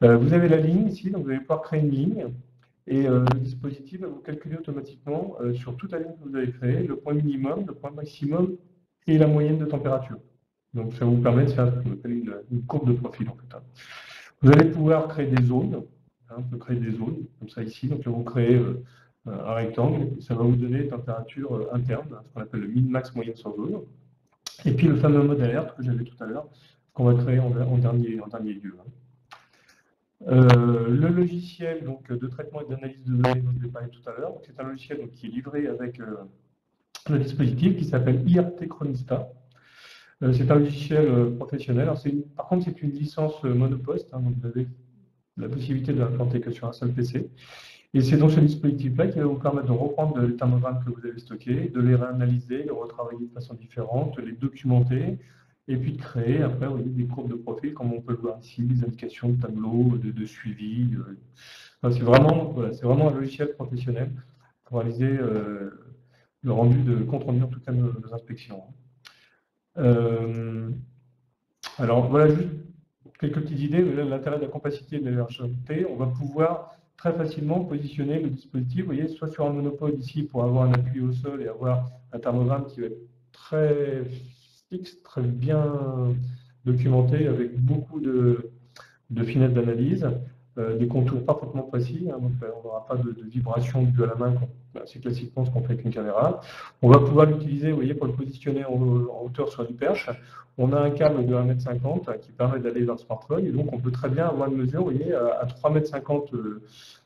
Vous avez la ligne ici, donc vous allez pouvoir créer une ligne. Et le dispositif va vous calculer automatiquement sur toute la ligne que vous avez créée, le point minimum, le point maximum et la moyenne de température. Donc ça vous permet de faire ce qu'on appelle une courbe de profil en fait. Vous allez pouvoir créer des zones, on peut créer des zones, comme ça ici, donc vous créez un rectangle, et ça va vous donner une température interne, ce qu'on appelle le min-max moyenne sur zone. Et puis le fameux mode alerte que j'avais tout à l'heure, qu'on va créer en dernier lieu. Le logiciel donc, de traitement et d'analyse de données dont je vais parler tout à l'heure, c'est un logiciel donc, qui est livré avec le dispositif qui s'appelle IRT Chronista. C'est un logiciel professionnel. Alors, par contre, c'est une licence monoposte, donc vous avez la possibilité de l'implanter que sur un seul PC. Et c'est donc ce dispositif-là qui va vous permettre de reprendre les thermogrammes que vous avez stockés, de les réanalyser, les retravailler de façon différente, les documenter, et puis de créer après des courbes de profil, comme on peut le voir ici, des indications de tableaux, de suivi. Enfin, c'est vraiment un logiciel professionnel pour réaliser le rendu de compte rendu, en tout cas, de nos inspections. Alors voilà, juste quelques petites idées. L'intérêt de la compacité de la RGT, on va pouvoir très facilement positionner le dispositif, vous voyez, soit sur un monopode ici pour avoir un appui au sol et avoir un thermogramme qui va être très fixe, très bien documenté avec beaucoup de finesse d'analyse, des contours parfaitement précis, donc on n'aura pas de vibration due à la main, c'est classiquement ce qu'on fait avec une caméra. On va pouvoir l'utiliser, vous voyez, pour le positionner en hauteur sur une perche. On a un câble de 1,50 m qui permet d'aller vers le smartphone, et donc on peut très bien avoir une mesure, vous voyez, à 3,50 m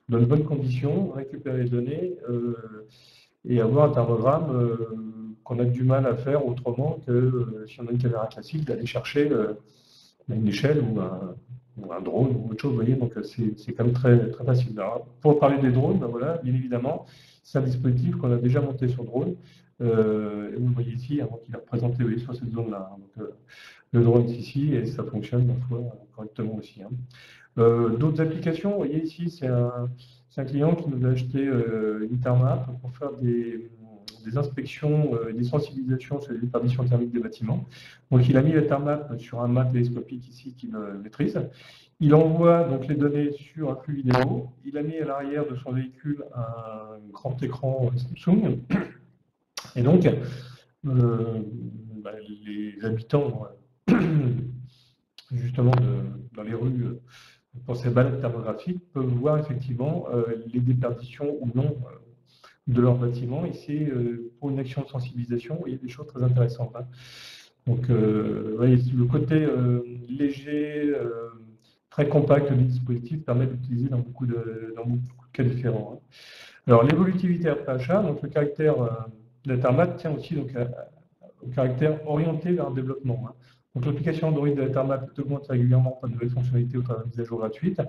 dans de bonnes conditions, récupérer les données et avoir un thermogramme qu'on a du mal à faire autrement que si on a une caméra classique, d'aller chercher une échelle ou un drone ou autre chose, vous voyez, donc c'est quand même très, très facile. Alors, pour parler des drones, ben voilà, bien évidemment, c'est un dispositif qu'on a déjà monté sur drone. Et vous le voyez ici, avant qu'il est représenté, vous voyez, sur cette zone-là, hein. Donc, le drone est ici et ça fonctionne parfois correctement aussi, hein. D'autres applications, vous voyez ici, c'est un client qui nous a acheté une Thermap pour faire des inspections, des sensibilisations sur les déperditions thermiques des bâtiments. Donc il a mis la Thermap sur un mât télescopique ici qu'il maîtrise. Il envoie donc les données sur un flux vidéo. Il a mis à l'arrière de son véhicule un grand écran Samsung. Et donc, bah, les habitants, justement, dans les rues, pour ces balades thermographiques, peuvent voir effectivement les déperditions ou non de leur bâtiment. Et c'est pour une action de sensibilisation, il y a des choses très intéressantes, hein. Donc, voyez, le côté léger, très compact du dispositif permet d'utiliser dans beaucoup de cas différents, hein. Alors, l'évolutivité après achat, donc le caractère de la Thermat tient aussi donc, au caractère orienté vers le développement, hein. Donc, l'application Android de la Thermat augmente régulièrement par de nouvelles fonctionnalités au travers de mises à jour gratuites.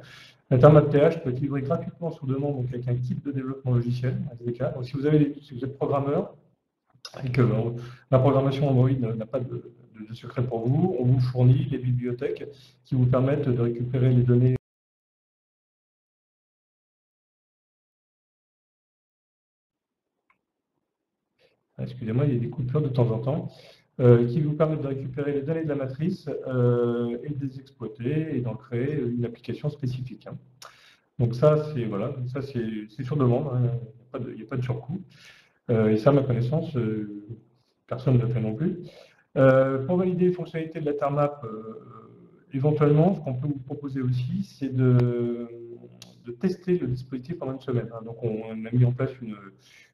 La Thermat TH peut être livrée gratuitement sur demande, donc avec un kit de développement logiciel, SDK. Donc, si vous êtes programmeur et que la programmation Android n'a pas de secret pour vous, on vous fournit les bibliothèques qui vous permettent de récupérer les données. Excusez-moi, il y a des coupures de temps en temps. Qui vous permettent de récupérer les données de la matrice et de les exploiter et d'en créer une application spécifique, hein. Donc ça, c'est voilà, sur demande, hein. Il n'y a pas de surcoût. Et ça, à ma connaissance, personne ne le fait non plus. Pour valider les fonctionnalités de la Thermap, éventuellement, ce qu'on peut vous proposer aussi, c'est de tester le dispositif pendant une semaine, hein. Donc, on a mis en place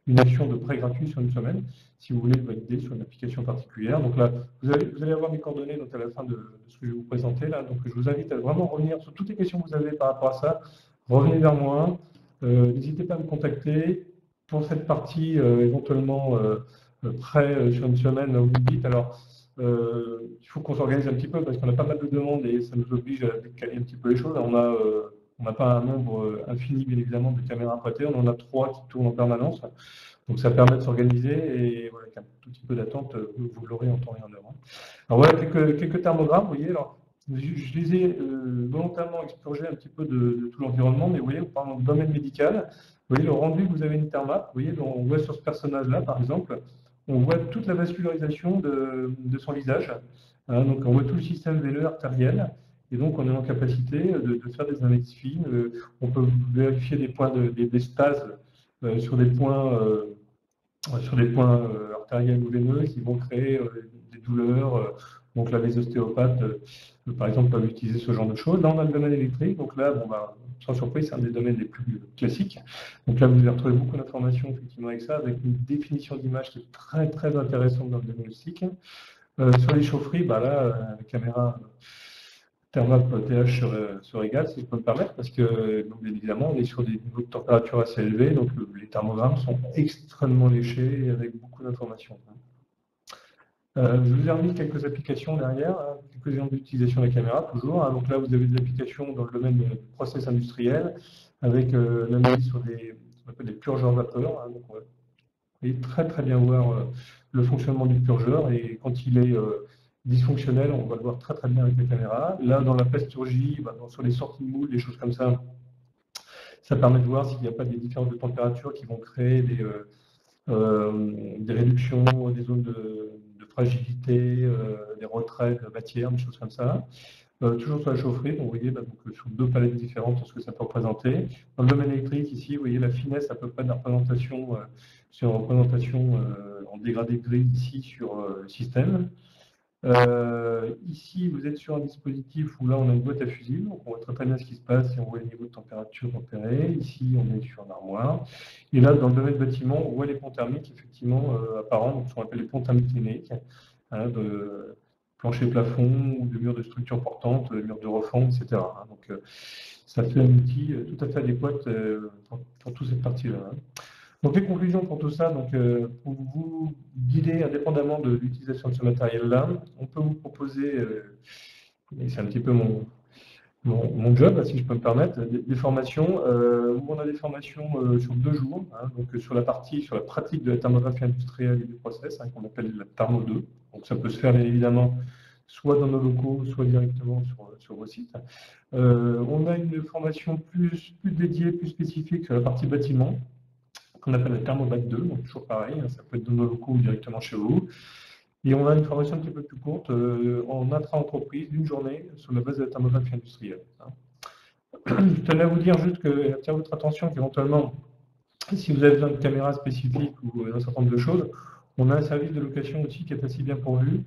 une action de prêt gratuit sur une semaine, si vous voulez le valider sur une application particulière. Donc là, vous allez avoir mes coordonnées donc à la fin de ce que je vais vous présenter là. Donc, je vous invite à vraiment revenir sur toutes les questions que vous avez par rapport à ça. Revenez vers moi. N'hésitez pas à me contacter. Pour cette partie, éventuellement, prêt sur une semaine, vous me dites. Alors, il faut qu'on s'organise un petit peu parce qu'on a pas mal de demandes et ça nous oblige à décaler un petit peu les choses. On n'a pas un nombre infini, bien évidemment, de caméras prêtées. On en a 3 qui tournent en permanence. Donc, ça permet de s'organiser et voilà, avec un tout petit peu d'attente, vous l'aurez en temps et en heure, hein. Alors, voilà quelques thermogrammes. Vous voyez, alors, je les ai volontairement expurgés un petit peu de tout l'environnement, mais vous voyez, par exemple, dans le domaine médical, vous voyez le rendu que vous avez une Thermap. Vous voyez, on voit sur ce personnage-là, par exemple, on voit toute la vascularisation de son visage, hein. Donc, on voit tout le système veineux artériel. Et donc, on est en capacité de faire des analyses fines. On peut vérifier des points des stases sur des points artériels ou veineux qui vont créer des douleurs. Donc là, les ostéopathes, par exemple, peuvent utiliser ce genre de choses. Là, on a le domaine électrique. Donc là, bon, bah, sans surprise, c'est un des domaines les plus classiques. Donc là, vous allez retrouver beaucoup d'informations effectivement avec ça, avec une définition d'image qui est très, très intéressante dans le diagnostic. Sur les chaufferies, bah là, la caméra Thermap TH se régale, si je peux me permettre, parce que, donc, bien évidemment, on est sur des niveaux de température assez élevés, donc les thermogrammes sont extrêmement léchés et avec beaucoup d'informations. Je vous ai remis quelques applications derrière, hein, quelques exemples d'utilisation de la caméra, toujours, hein. Donc là, vous avez des applications dans le domaine du process industriel, avec l'analyse sur ce qu'on appelle des purgeurs vapeur, hein. Donc, vous pouvez très très bien voir le fonctionnement du purgeur, et quand il est dysfonctionnel, on va le voir très très bien avec la caméra. Là, dans la plasturgie, bah, sur les sorties de moules, des choses comme ça permet de voir s'il n'y a pas des différences de température qui vont créer des réductions, des zones de fragilité, des retraits de matière, des choses comme ça. Toujours sur la chaufferie, donc vous voyez donc, sur 2 palettes différentes ce que ça peut représenter. Dans le domaine électrique, ici, vous voyez la finesse à peu près de la représentation, sur une représentation en dégradé gris ici sur le système. Ici, vous êtes sur un dispositif où là, on a une boîte à fusibles, donc on voit très très bien ce qui se passe et on voit le niveau de température tempéré. Ici, on est sur un armoire. Et là, dans le domaine bâtiment, on voit les ponts thermiques effectivement apparents, donc ce qu'on appelle les ponts thermiques cliniques, hein, de plancher-plafond ou de murs de structure portante, de murs de refend, etc., hein. Donc, ça fait un outil tout à fait adéquat pour toute cette partie-là, hein. Donc, les conclusions pour tout ça, donc, pour vous guider indépendamment de l'utilisation de ce matériel-là, on peut vous proposer, et c'est un petit peu mon job, si je peux me permettre, des formations où on a des formations sur 2 jours, hein, donc sur la pratique de la thermographie industrielle et du process, hein, qu'on appelle la Thermo 2. Donc ça peut se faire bien évidemment soit dans nos locaux, soit directement sur vos sites. On a une formation plus dédiée, plus spécifique sur la partie bâtiment, qu'on appelle la Thermobac 2, donc toujours pareil, hein, ça peut être dans nos locaux ou directement chez vous. Et on a une formation un petit peu plus courte en intra-entreprise, d'une journée, sur la base de la thermographie industrielle. Hein. Je tenais à vous dire juste que, attirer votre attention qu'éventuellement, si vous avez besoin de caméras spécifiques ou un certain nombre de choses, on a un service de location aussi qui est assez bien pourvu.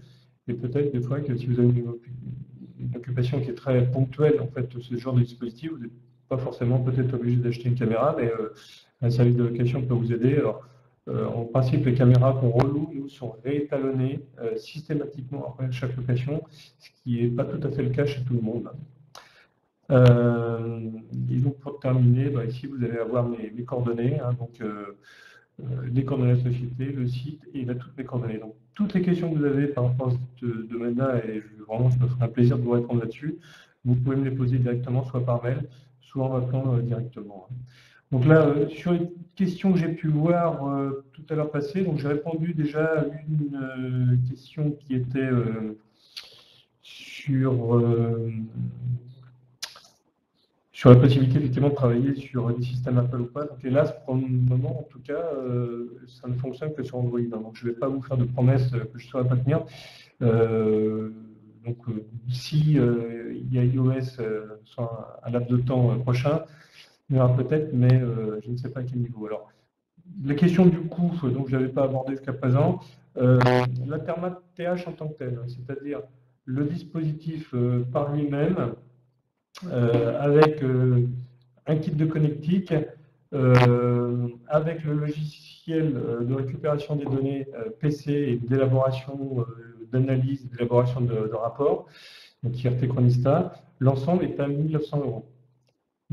Et peut-être des fois que si vous avez une occupation qui est très ponctuelle, en fait, ce genre de dispositif, vous n'êtes pas forcément peut-être obligé d'acheter une caméra, mais un service de location peut vous aider. Alors, en principe, les caméras qu'on reloue, nous, sont réétalonnées systématiquement après chaque location, ce qui n'est pas tout à fait le cas chez tout le monde. Et donc, pour terminer, ici, vous allez avoir mes coordonnées, hein, donc les coordonnées de la société, le site, et là, toutes mes coordonnées. Donc, toutes les questions que vous avez par rapport à ce domaine-là, et vraiment, je me ferai un plaisir de vous répondre là-dessus, vous pouvez me les poser directement, soit par mail, soit en m'appelant directement. Donc là, sur les questions que j'ai pu voir tout à l'heure passer, donc j'ai répondu déjà à une question qui était sur la possibilité effectivement de travailler sur des systèmes Apple ou pas. Donc hélas, pour le moment, en tout cas, ça ne fonctionne que sur Android. Hein. Donc je ne vais pas vous faire de promesses que je ne saurais pas tenir. Si il y a iOS sur un laps de temps prochain, il y aura peut-être, mais je ne sais pas à quel niveau. Alors, la question du coût, donc je n'avais pas abordé jusqu'à présent, la Thermat TH en tant que tel, c'est-à-dire le dispositif par lui-même, avec un kit de connectique, avec le logiciel de récupération des données PC et d'élaboration d'analyse, d'élaboration de rapports, donc IRT Chronista, l'ensemble est à 1 900 euros.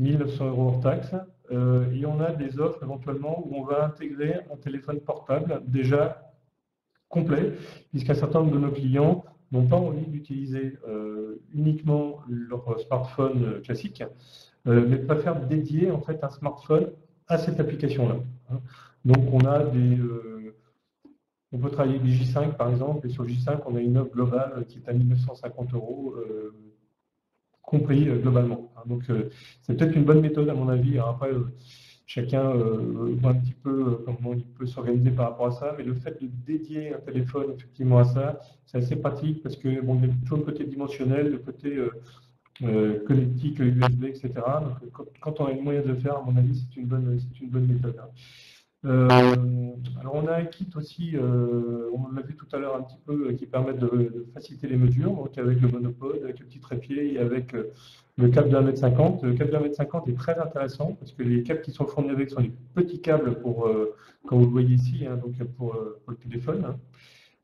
1 900 euros hors taxe. Et on a des offres éventuellement où on va intégrer un téléphone portable déjà complet, puisqu'un certain nombre de nos clients n'ont pas envie d'utiliser uniquement leur smartphone classique, mais préfèrent dédier en fait un smartphone à cette application-là. Donc on peut travailler avec des J5 par exemple, et sur J5 on a une offre globale qui est à 1 950 euros compris globalement. Donc c'est peut-être une bonne méthode à mon avis. Alors, après, chacun voit un petit peu comment il peut s'organiser par rapport à ça, mais le fait de dédier un téléphone effectivement à ça, c'est assez pratique parce que bon, il y a toujours le côté dimensionnel, le côté connectique, USB, etc. Donc quand on a les moyens de le faire, à mon avis, c'est une bonne méthode. Hein. Alors on a un kit aussi, on l'a vu tout à l'heure un petit peu, qui permet de faciliter les mesures, donc avec le monopode, avec le petit trépied et avec le câble de 1,50 m. Le câble de 1,50 m est très intéressant parce que les câbles qui sont fournis avec sont des petits câbles pour, comme vous le voyez ici, hein, donc pour le téléphone. Hein.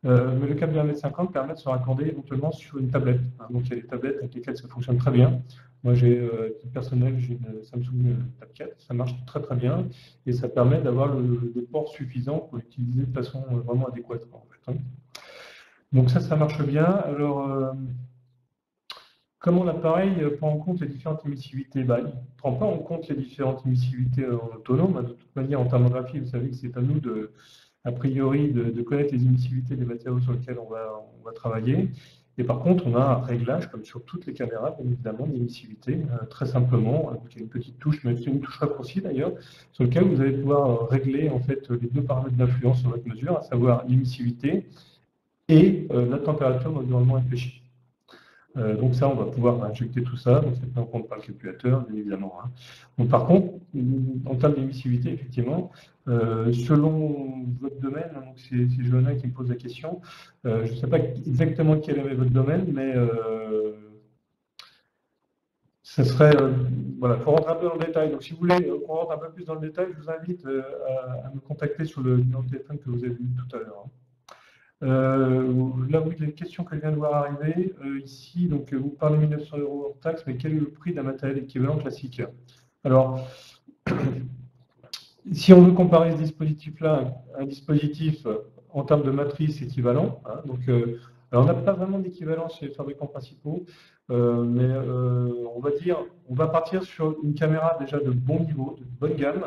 Mais le câble de 1,50 m permet de se raccorder éventuellement sur une tablette. Hein. Donc il y a des tablettes avec lesquelles ça fonctionne très bien. Moi, j'ai titre personnel, j'ai une Samsung Tab 4, ça marche très très bien et ça permet d'avoir des ports suffisants pour l'utiliser de façon vraiment adéquate. En fait, hein. Donc ça marche bien. Alors, comment l'appareil prend en compte les différentes émissivités? Il ne prend pas en compte les différentes émissivités en autonome. De toute manière, en thermographie, vous savez que c'est à nous a priori de connaître les émissivités des matériaux sur lesquels on va travailler. Et par contre, on a un réglage, comme sur toutes les caméras, bien évidemment, d'émissivité, très simplement. Donc, il y a une petite touche, mais c'est une touche raccourcie d'ailleurs, sur laquelle vous allez pouvoir régler en fait les deux paramètres d'influence sur votre mesure, à savoir l'émissivité et la température de l'environnement réfléchi. Donc ça, on va pouvoir injecter tout ça, donc c'est pris en compte par le calculateur, bien évidemment. Hein. Donc, par contre, en termes d'émissivité, effectivement, selon votre domaine, donc c'est Johanna qui me pose la question, je ne sais pas exactement quel est votre domaine, mais ce serait, voilà, il faut rentrer un peu dans le détail. Donc si vous voulez qu'on rentre un peu plus dans le détail, je vous invite à me contacter sur le numéro de téléphone que vous avez vu tout à l'heure. Hein. Là, oui, les questions que je viens de voir arriver ici, donc vous parlez 1 900 euros hors taxe, mais quel est le prix d'un matériel équivalent classique? Alors, si on veut comparer ce dispositif-là à un dispositif en termes de matrice équivalent, hein, donc Alors, on n'a pas vraiment d'équivalence chez les fabricants principaux, mais on va dire, on va partir sur une caméra déjà de bon niveau, de bonne gamme,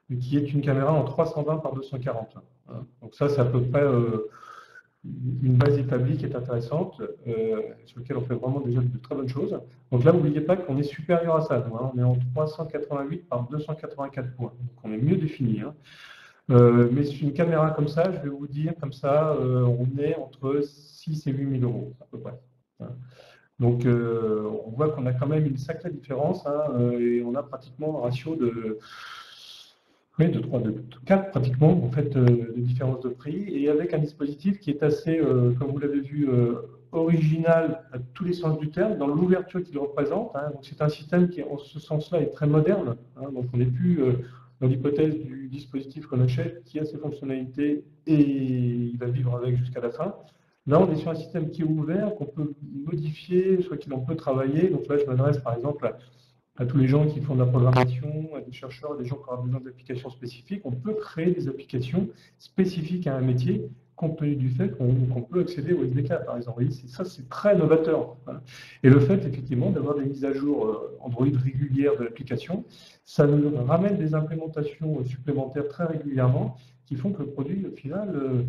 mais qui est une caméra en 320 par 240. Hein. Donc ça, c'est à peu près une base établie qui est intéressante, sur laquelle on fait vraiment déjà de très bonnes choses. Donc là, n'oubliez pas qu'on est supérieur à ça. Nous, hein, on est en 388 par 284 points. Donc on est mieux défini. Hein. Mais sur une caméra comme ça, je vais vous dire, comme ça, on est entre 6 et 8 000 euros, à peu près. Hein. Donc, on voit qu'on a quand même une sacrée différence, hein, et on a pratiquement un ratio de, oui, de 3, de 4 pratiquement, en fait, de différence de prix, et avec un dispositif qui est assez, comme vous l'avez vu, original à tous les sens du terme, dans l'ouverture qu'il représente. Hein. Donc, c'est un système qui, en ce sens-là, est très moderne. Hein. Donc, on n'est plus dans l'hypothèse du dispositif qu'on achète, qui a ses fonctionnalités et il va vivre avec jusqu'à la fin. Là, on est sur un système qui est ouvert, qu'on peut modifier, soit qu'il en peut travailler. Donc là, je m'adresse par exemple à tous les gens qui font de la programmation, à des chercheurs, à des gens qui ont besoin d'applications spécifiques. On peut créer des applications spécifiques à un métier, compte tenu du fait qu'on peut accéder au SDK, par exemple. Ça, c'est très novateur. Hein. Et le fait, effectivement, d'avoir des mises à jour Android régulières de l'application, ça nous ramène des implémentations supplémentaires très régulièrement qui font que le produit, au final,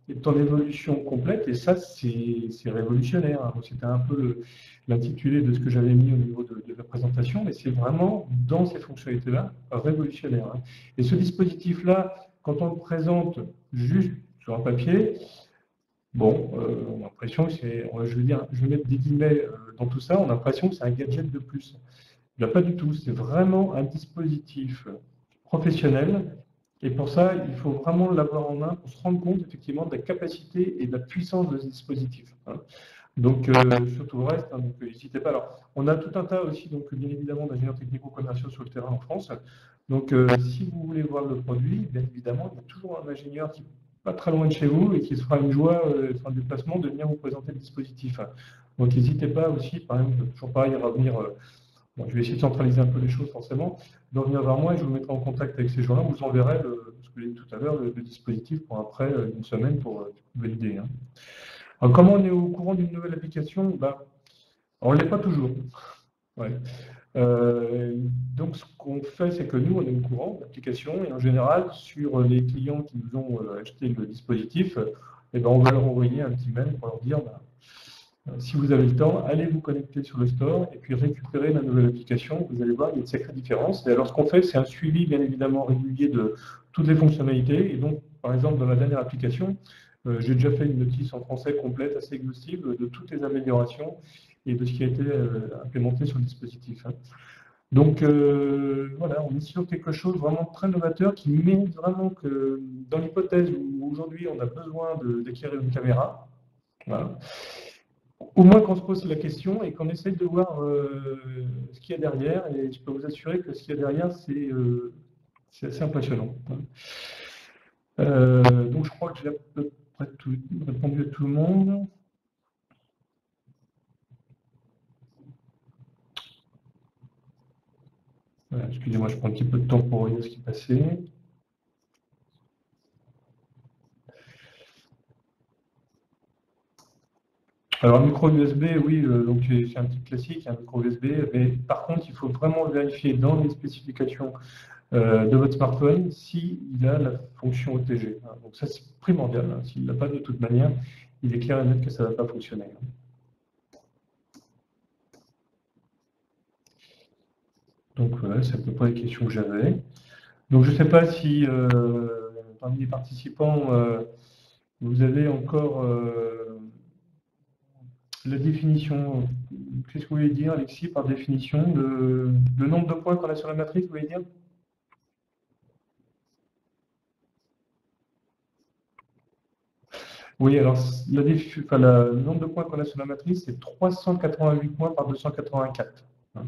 est en évolution complète. Et ça, c'est révolutionnaire. Hein. C'était un peu l'intitulé de ce que j'avais mis au niveau de la présentation, mais c'est vraiment, dans ces fonctionnalités-là, révolutionnaire. Hein. Et ce dispositif-là, quand on le présente juste sur un papier, bon, on a l'impression que c'est, je veux dire, je vais mettre des guillemets dans tout ça, on a l'impression que c'est un gadget de plus. Il n'y a pas du tout, c'est vraiment un dispositif professionnel, et pour ça, il faut vraiment l'avoir en main pour se rendre compte effectivement de la capacité et de la puissance de ce dispositif. Hein. Donc, sur tout le reste, hein, donc n'hésitez pas. Alors, on a tout un tas aussi, donc bien évidemment, d'ingénieurs technico-commerciaux sur le terrain en France. Donc, si vous voulez voir le produit, bien évidemment, il y a toujours un ingénieur qui n'est pas très loin de chez vous et qui se fera une joie, faire un déplacement, de venir vous présenter le dispositif. Donc, n'hésitez pas aussi, par exemple, toujours pareil, à revenir. Bon, je vais essayer de centraliser un peu les choses, forcément, de revenir vers moi et je vous mettrai en contact avec ces gens-là. On vous enverrai, ce que j'ai dit tout à l'heure, le dispositif pour après une semaine pour valider. Hein. Alors, comment on est au courant d'une nouvelle application? Ben, on ne l'est pas toujours. Ouais. Donc, ce qu'on fait, c'est que nous, on est au courant de l'application et en général, sur les clients qui nous ont acheté le dispositif, eh ben, on va leur envoyer un petit mail pour leur dire si vous avez le temps, allez vous connecter sur le store et puis récupérer la nouvelle application. Vous allez voir, il y a une sacrée différence. Et alors, ce qu'on fait, c'est un suivi, bien évidemment, régulier de toutes les fonctionnalités. Et donc, par exemple, dans la dernière application, j'ai déjà fait une notice en français complète, assez exhaustive, de toutes les améliorations et de ce qui a été implémenté sur le dispositif. Hein. Donc, voilà, on est sur quelque chose vraiment très novateur qui mérite vraiment que, dans l'hypothèse où aujourd'hui on a besoin d'acquérir une caméra, voilà, au moins qu'on se pose la question et qu'on essaye de voir ce qu'il y a derrière. Et je peux vous assurer que ce qu'il y a derrière, c'est assez impressionnant. Donc je crois que j'ai à peu près répondu à tout le monde. Voilà, excusez-moi, je prends un petit peu de temps pour regarder ce qui est passé. Alors, un micro USB, oui, donc c'est un petit classique, un micro USB, mais par contre, il faut vraiment vérifier dans les spécifications de votre smartphone s'il a la fonction OTG. Hein. Donc ça, c'est primordial. Hein. S'il ne l'a pas de toute manière, il est clair et net que ça ne va pas fonctionner. Hein. Donc voilà, c'est à peu près les questions que j'avais. Donc je ne sais pas si parmi les participants, vous avez encore la définition. Qu'est-ce que vous voulez dire, Alexis, par définition le nombre de points qu'on a sur la matrice, vous voulez dire? Oui, alors le nombre de points qu'on a sur la matrice, c'est 388 points par 284. Hein.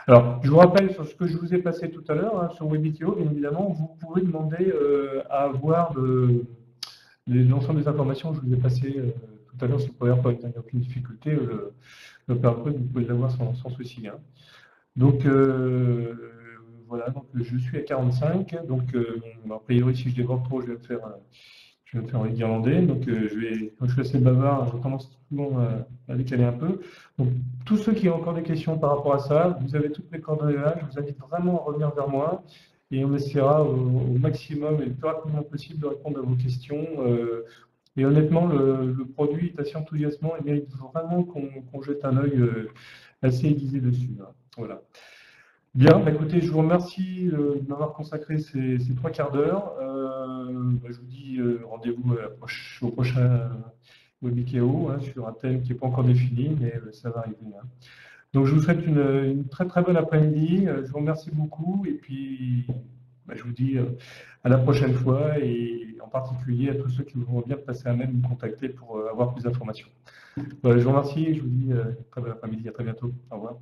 Alors, je vous rappelle sur ce que je vous ai passé tout à l'heure, hein, sur WebITO, bien évidemment, vous pouvez demander à avoir l'ensemble des informations que je vous ai passées tout à l'heure sur PowerPoint. Il n'y a aucune difficulté, le PowerPoint, vous pouvez l'avoir sans souci. Hein. Donc, voilà, donc je suis à 45. Donc, a priori, si je développe trop, je vais me faire je vais me faire en irlandais, donc comme je suis assez bavard, je tendance souvent à décaler un peu. Donc, tous ceux qui ont encore des questions par rapport à ça, vous avez toutes mes coordonnées là, je vous invite vraiment à revenir vers moi et on essaiera au maximum et le plus rapidement possible de répondre à vos questions. Et honnêtement, le produit est assez enthousiasmant et mérite vraiment qu'on jette un œil assez aiguisé dessus, hein. Voilà. Bien, bah, écoutez, je vous remercie de m'avoir consacré ces 3 quarts d'heure. Je vous dis rendez-vous au prochain Webikeo, hein, sur un thème qui n'est pas encore défini, mais ça va arriver, hein. Donc je vous souhaite une très très bonne après-midi. Je vous remercie beaucoup et puis bah, je vous dis à la prochaine fois et en particulier à tous ceux qui voudront bien passer un mail ou me contacter pour avoir plus d'informations. Voilà, je vous remercie et je vous dis très bon après-midi, à très bientôt. Au revoir.